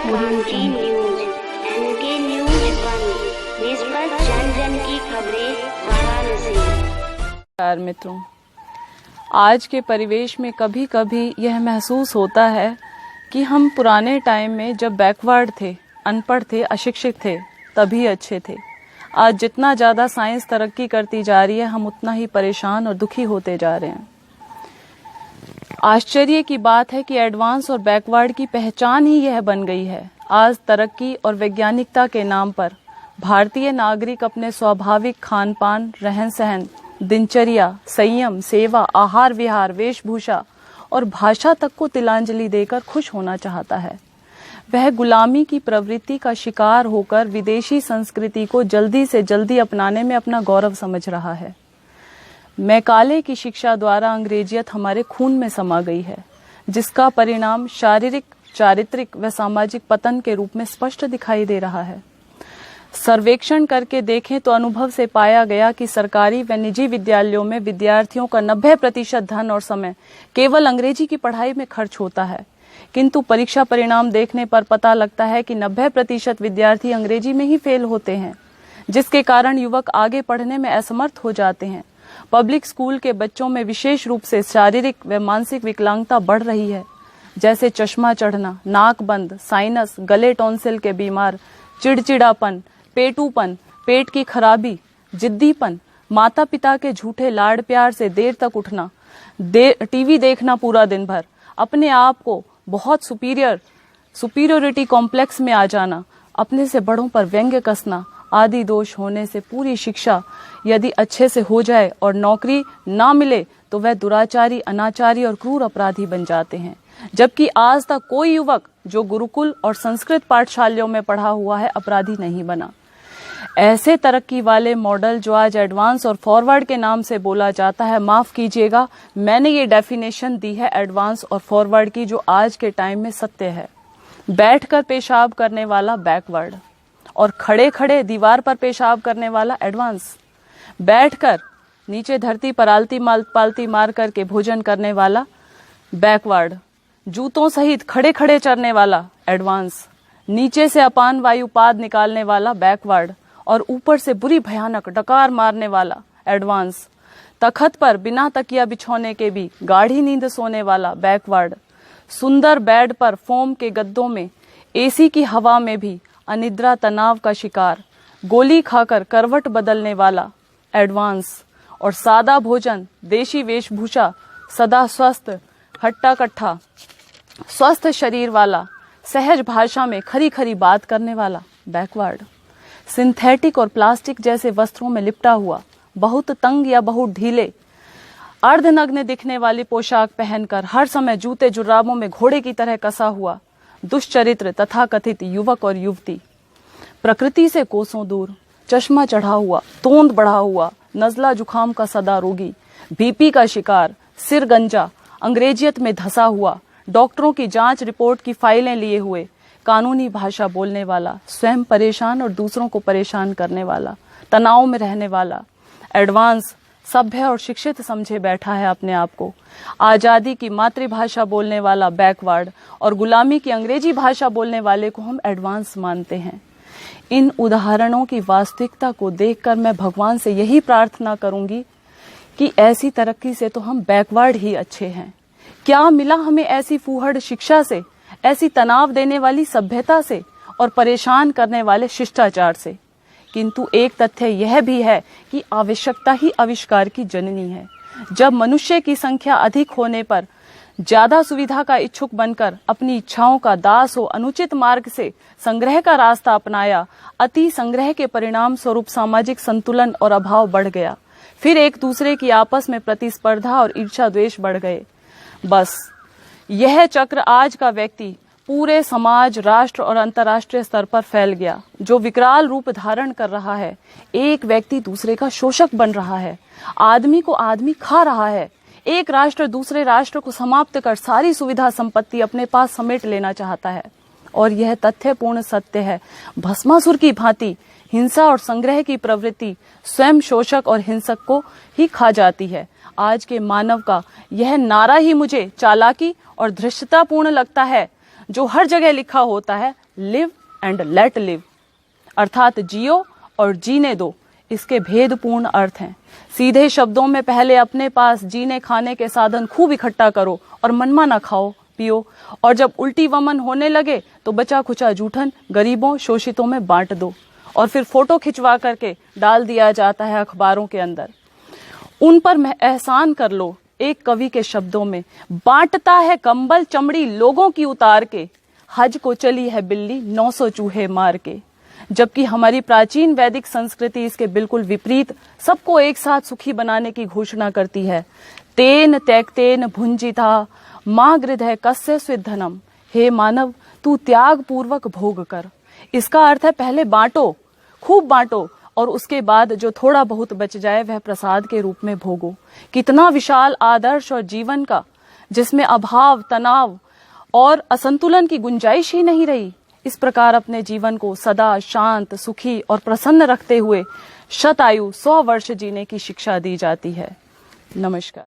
जी news, N K news बंद, निष्पक्ष जन जन की खबरें वाराणसी। नमस्कार मित्रों, आज के परिवेश में कभी कभी यह महसूस होता है कि हम पुराने टाइम में जब बैकवर्ड थे, अनपढ़ थे, अशिक्षित थे, तभी अच्छे थे। आज जितना ज़्यादा साइंस तरक्की करती जा रही है, हम उतना ही परेशान और दुखी होते जा रहे हैं। आश्चर्य की बात है कि एडवांस और बैकवर्ड की पहचान ही यह बन गई है। आज तरक्की और वैज्ञानिकता के नाम पर भारतीय नागरिक अपने स्वाभाविक खान पान, रहन सहन, दिनचर्या, संयम, सेवा, आहार विहार, वेशभूषा और भाषा तक को तिलांजलि देकर खुश होना चाहता है। वह गुलामी की प्रवृत्ति का शिकार होकर विदेशी संस्कृति को जल्दी से जल्दी अपनाने में अपना गौरव समझ रहा है। मैकाले की शिक्षा द्वारा अंग्रेजियत हमारे खून में समा गई है, जिसका परिणाम शारीरिक, चारित्रिक व सामाजिक पतन के रूप में स्पष्ट दिखाई दे रहा है। सर्वेक्षण करके देखें तो अनुभव से पाया गया कि सरकारी व निजी विद्यालयों में विद्यार्थियों का 90% धन और समय केवल अंग्रेजी की पढ़ाई में खर्च होता है, किंतु परीक्षा परिणाम देखने पर पता लगता है कि 90% विद्यार्थी अंग्रेजी में ही फेल होते हैं, जिसके कारण युवक आगे पढ़ने में असमर्थ हो जाते हैं। पब्लिक स्कूल के बच्चों में विशेष रूप से शारीरिक व मानसिक विकलांगता बढ़ रही है, जैसे चश्मा चढ़ना, नाक बंद, साइनस, गले टॉन्सिल के बीमार, चिड़चिड़ापन, पेटूपन, पेट की खराबी, जिद्दीपन, माता पिता के झूठे लाड़ प्यार से देर तक उठना, टीवी देखना पूरा दिन भर, अपने आप को बहुत सुपीरियोरिटी कॉम्प्लेक्स में आ जाना, अपने से बड़ों पर व्यंग्य कसना आदि दोष होने से पूरी शिक्षा यदि अच्छे से हो जाए और नौकरी ना मिले तो वह दुराचारी, अनाचारी और क्रूर अपराधी बन जाते हैं। जबकि आज तक कोई युवक जो गुरुकुल और संस्कृत पाठशालाओं में पढ़ा हुआ है अपराधी नहीं बना। ऐसे तरक्की वाले मॉडल जो आज एडवांस और फॉरवर्ड के नाम से बोला जाता है, माफ कीजिएगा, मैंने ये डेफिनेशन दी है एडवांस और फॉरवर्ड की जो आज के टाइम में सत्य है। बैठकर पेशाब करने वाला बैकवर्ड और खड़े खड़े दीवार पर पेशाब करने वाला एडवांस, बैठकर नीचे धरती पर पालती मार करके भोजन करने वाला बैकवर्ड, जूतों सहित खड़े खड़े चरने वाला एडवांस, नीचे से अपान वायु पाद निकालने वाला बैकवर्ड और ऊपर से बुरी भयानक डकार मारने वाला एडवांस, तखत पर बिना तकिया बिछोने के भी गाढ़ी नींद सोने वाला बैकवर्ड, सुंदर बेड पर फोम के गद्दों में एसी की हवा में भी अनिद्रा तनाव का शिकार, गोली खाकर करवट बदलने वाला एडवांस और सादा भोजन, देशी वेशभूषा, सदा स्वस्थ, हट्टा कट्ठा, स्वस्थ शरीर वाला, सहज भाषा में खरी खरी बात करने वाला बैकवर्ड, सिंथेटिक और प्लास्टिक जैसे वस्त्रों में लिपटा हुआ, बहुत तंग या बहुत ढीले, अर्धनग्न दिखने वाली पोशाक पहनकर हर समय जूते जुराबों में घोड़े की तरह कसा हुआ दुष्चरित्र तथा कथित युवक और युवती, प्रकृति से कोसों दूर, चश्मा चढ़ा हुआ, तोंद बढ़ा हुआ, नजला जुखाम का सदा रोगी, बीपी का शिकार, सिर गंजा, अंग्रेजियत में धसा हुआ, डॉक्टरों की जांच रिपोर्ट की फाइलें लिए हुए, कानूनी भाषा बोलने वाला, स्वयं परेशान और दूसरों को परेशान करने वाला, तनाव में रहने वाला एडवांस, सभ्य और शिक्षित समझे बैठा है अपने आप को, आजादी की मातृभाषा बोलने वाला बैकवर्ड और गुलामी की अंग्रेजी भाषा बोलने वाले को हम एडवांस मानते हैं। इन उदाहरणों की वास्तविकता को देखकर मैं भगवान से यही प्रार्थना करूंगी कि ऐसी तरक्की से तो हम बैकवर्ड ही अच्छे हैं। क्या मिला हमें ऐसी फूहड़ शिक्षा से, ऐसी तनाव देने वाली सभ्यता से और परेशान करने वाले शिष्टाचार से? किंतु एक तथ्य यह भी है कि आवश्यकता ही आविष्कार की जननी है। जब मनुष्य की संख्या अधिक होने पर ज्यादा सुविधा का इच्छुक बनकर अपनी इच्छाओं का दास हो अनुचित मार्ग से संग्रह का रास्ता अपनाया, अति संग्रह के परिणाम स्वरूप सामाजिक संतुलन और अभाव बढ़ गया। फिर एक दूसरे की आपस में प्रतिस्पर्धा और ईर्ष्या द्वेष बढ़ गए। बस यह चक्र आज का व्यक्ति पूरे समाज, राष्ट्र और अंतर्राष्ट्रीय स्तर पर फैल गया, जो विकराल रूप धारण कर रहा है। एक व्यक्ति दूसरे का शोषक बन रहा है, आदमी को आदमी खा रहा है। एक राष्ट्र दूसरे राष्ट्र को समाप्त कर सारी सुविधा संपत्ति अपने पास समेट लेना चाहता है। और यह तथ्यपूर्ण सत्य है, भस्मासुर की भांति हिंसा और संग्रह की प्रवृत्ति स्वयं शोषक और हिंसक को ही खा जाती है। आज के मानव का यह नारा ही मुझे चालाकी और धृष्टतापूर्ण लगता है, जो हर जगह लिखा होता है लिव एंड लेट लिव, अर्थात जियो और जीने दो, इसके भेदपूर्ण अर्थ हैं। सीधे शब्दों में पहले अपने पास जीने खाने के साधन खूब इकट्ठा करो और मनमाना खाओ पियो, और जब उल्टी वमन होने लगे तो बचा खुचा जूठन गरीबों शोषितों में बांट दो, और फिर फोटो खिंचवा करके डाल दिया जाता है अखबारों के अंदर। उन पर एहसान कर लो एक कवि के शब्दों में, बांटता है कंबल चमड़ी लोगों की उतार के, हज को चली है बिल्ली 900 चूहे मार के। जबकि हमारी प्राचीन वैदिक संस्कृति इसके बिल्कुल विपरीत सबको एक साथ सुखी बनाने की घोषणा करती है। तेन तैक्तेन भुंजिता मां गृधय कस्य स्विद्धनम, हे मानव तू त्याग पूर्वक भोग कर। इसका अर्थ है पहले बांटो, खूब बांटो, और उसके बाद जो थोड़ा बहुत बच जाए वह प्रसाद के रूप में भोगो। कितना विशाल आदर्श और जीवन का, जिसमें अभाव, तनाव और असंतुलन की गुंजाइश ही नहीं रही। इस प्रकार अपने जीवन को सदा शांत, सुखी और प्रसन्न रखते हुए शतायु 100 वर्ष जीने की शिक्षा दी जाती है। नमस्कार।